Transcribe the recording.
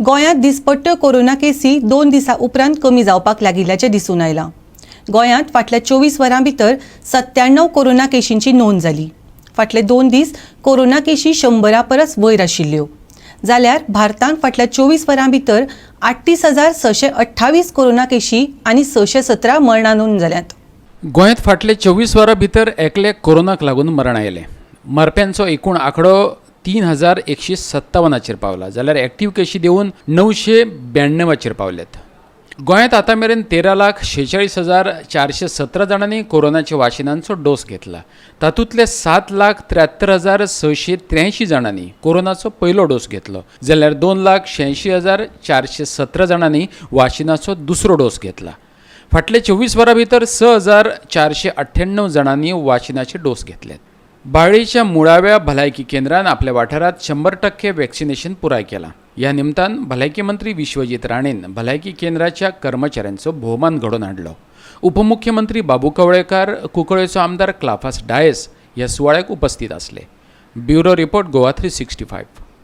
गोंयांत दिसपट्ट्यो कोरोना केसी 2 दिसां उपरांत कमी जावपाक लागिल्ल्याचें दिसून आयलां। गोंयांत फाटल्या 24 वरां भितर 97 कोरोना केशींची नोंद जाली। फाटले 2 दीस कोरोना केशी 100 परस वयर आशिल्ल्यो। जाल्यार भारतांत फाटल्या 24 वरां भितर 38,628 कोरोना केशी आनी 617 मरणां नोंद जाल्यात। गोंयांत फाटले 24 वरां भितर एकले कोरोनाक लागून मरण आयले। मरप्यांचो एकूण आंकडो 3,157 पावला, जाल्यार एक्टीव केशी देऊन 992 पावल्यात। गोंयांत आतां मेरेन 13,46,417 जाणांनी कोरोनाच्या वाशिनांचो डोस घेतला। तातूंतले 7,73,683 जाणांनी कोरोनाचो पयलो डोस घेतलो, जाल्यार 2,86,417 जाणांनी वाशिनाचो दुसरो डोस घेतला। फाटले 24 वरां भितर 6,498 जाणांनी वाशिनाचे डोस घेतल्यात। बाळ्ळीच्या मुळाव्या भलायकी केंद्रान आपल्या वाठारात 100% वॅक्सिनेशन पुराय केला। ह्या निमतान भलायकी मंत्री विश्वजीत राणेन भलायकी केंद्राच्या कर्मचाऱ्यांचो भोवमान घडोवन हाडलो। उपमुख्यमंत्री बाबू कवळेकार, कुंकळ्ळेचो आमदार क्लाफास डायस ह्या सुवाळ्याक उपस्थित आसले। Bureau report Goa 365।